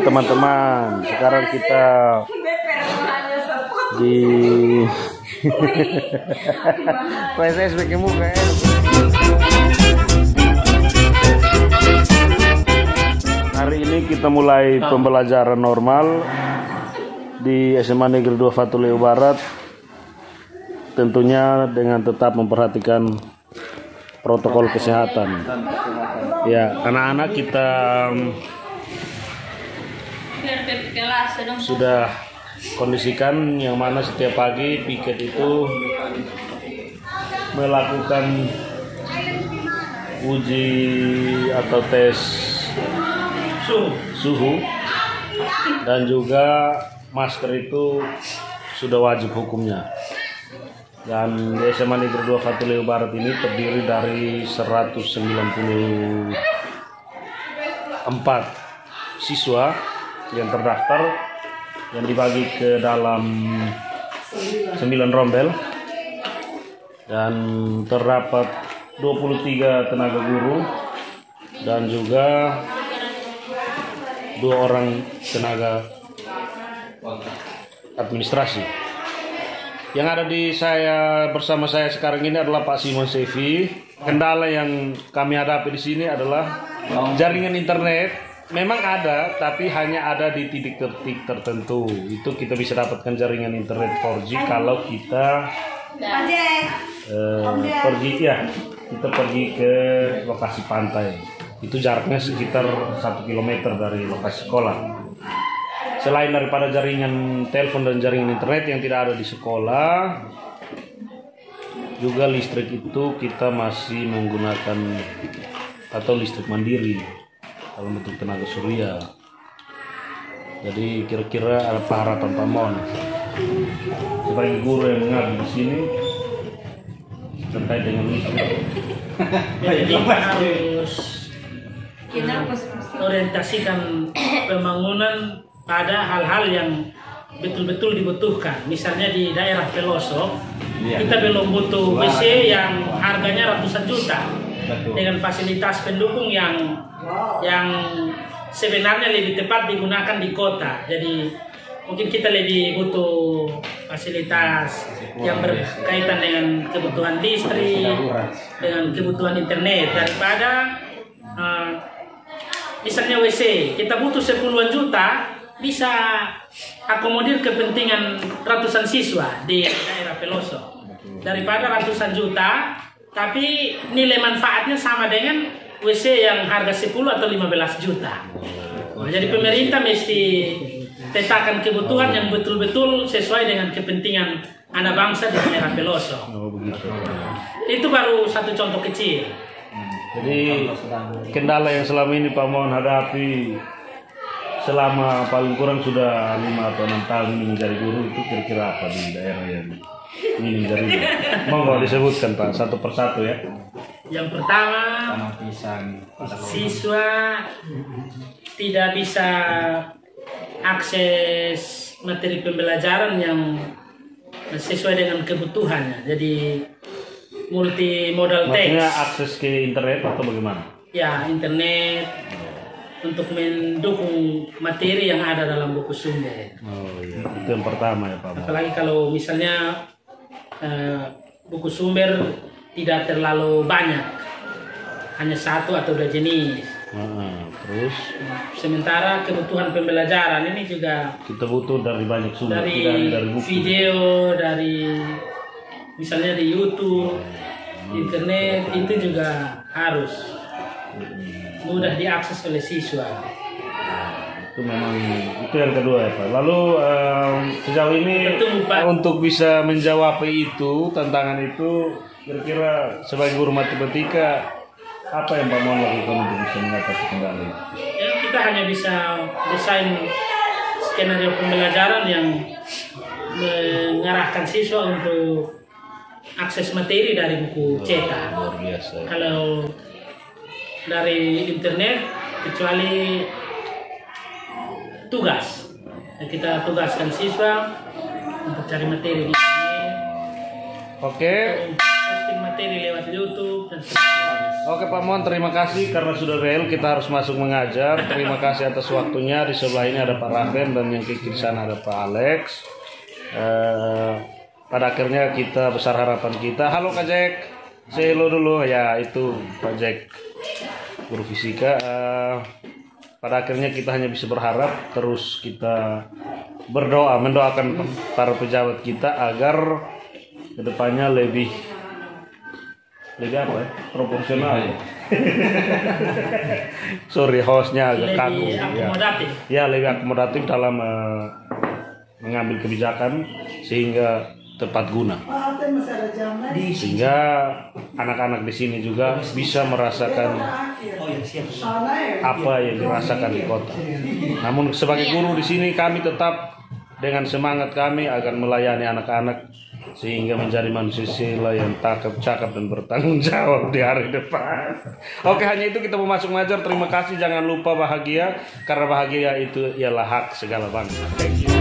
teman-teman, sekarang kita di PSS bikin muka ya. Hari ini kita mulai pembelajaran normal di SMA Negeri 2 Fatuleu Barat, tentunya dengan tetap memperhatikan protokol kesehatan. Ya, anak-anak kita sudah kondisikan yang mana setiap pagi piket itu melakukan uji atau tes suhu, dan juga masker itu sudah wajib hukumnya. Dan di SMA Negeri 2 Fatuleu Barat ini terdiri dari 194 siswa yang terdaftar, yang dibagi ke dalam 9 rombel, dan terdapat 23 tenaga guru dan juga 2 orang tenaga administrasi. Yang ada bersama saya sekarang ini adalah Pak Simon Sevi. Kendala yang kami hadapi di sini adalah jaringan internet. Memang ada, tapi hanya ada di titik-titik tertentu. Itu kita bisa dapatkan jaringan internet 4G kalau kita pergi ke lokasi pantai. Itu jaraknya sekitar 1 km dari lokasi sekolah. Selain daripada jaringan telepon dan jaringan internet yang tidak ada di sekolah, juga listrik itu kita masih menggunakan atau listrik mandiri dalam bentuk tenaga surya. Jadi kira-kira apa harapan Pak Mon sebagai guru yang mengabdi di sini terkait dengan listrik? Jadi harus orientasikan pembangunan pada hal-hal yang betul-betul dibutuhkan. Misalnya di daerah pelosok, kita belum butuh WC yang harganya ratusan juta. Betul. Dengan fasilitas pendukung yang sebenarnya lebih tepat digunakan di kota. Jadi mungkin kita lebih butuh fasilitas yang berkaitan dengan kebutuhan listrik, dengan kebutuhan internet, daripada misalnya WC kita butuh 10-an juta, bisa akomodir kepentingan ratusan siswa di daerah pelosok, daripada ratusan juta tapi nilai manfaatnya sama dengan WC yang harga 10 atau 15 juta. Jadi pemerintah mesti tetapkan kebutuhan yang betul-betul sesuai dengan kepentingan anak bangsa di daerah pelosok. Itu baru satu contoh kecil. Jadi kendala yang selama ini Pak Mon hadapi selama paling kurang sudah 5 atau 6 tahun ini menjadi guru, itu kira-kira apa di daerah yang ini menjadi guru? Monggo disebutkan Pak satu persatu ya. Yang pertama, siswa tidak bisa akses materi pembelajaran yang sesuai dengan kebutuhannya. Jadi multimodal text. Maksudnya akses ke internet atau bagaimana? Ya, internet untuk mendukung materi yang ada dalam buku sumber. Oh iya, itu yang pertama ya Pak. Apalagi kalau misalnya buku sumber tidak terlalu banyak, hanya 1 atau 2 jenis. Terus sementara kebutuhan pembelajaran ini juga kita butuh dari banyak sumber, dari buku. Video, dari misalnya di YouTube, internet, itu juga harus mudah diakses oleh siswa. Itu memang itu yang kedua ya Pak. Lalu sejauh ini untuk bisa menjawab itu, tantangan itu, kira-kira sebagai guru matematika apa yang Pak mau lakukan untuk bisa mengatasi kendala itu? Ya, kita hanya bisa desain skenario pembelajaran yang mengarahkan siswa untuk akses materi dari buku cetak. Luar biasa. Kalau dari internet, kecuali tugas, kita tugaskan siswa untuk cari materi di sini. Oke. Posting materi lewat YouTube dan sebagainya. Oke Pak Mon, terima kasih karena sudah rel kita harus masuk mengajar. Terima kasih atas waktunya. Di sebelah ini ada Pak Raven dan yang ke kiri sana ada Pak Alex. Pada akhirnya kita besar harapan kita. Halo Kak Jack, say hello dulu ya, itu Pak Jack guru fisika. Pada akhirnya kita hanya bisa berharap, terus kita berdoa, mendoakan para pejabat kita agar kedepannya lebih apa ya? Proporsional. Sorry, hostnya agak kaku. Ya, lebih akomodatif dalam mengambil kebijakan sehingga tepat guna. Sehingga anak-anak di sini juga bisa merasakan apa yang dirasakan di kota. Namun sebagai guru di sini kami tetap dengan semangat kami akan melayani anak-anak sehingga menjadi manusia sila yang cakap dan bertanggung jawab di hari depan. Oke, hanya itu kita mau masuk mengajar. Terima kasih, jangan lupa bahagia karena bahagia itu ialah hak segala bangsa. Thank you.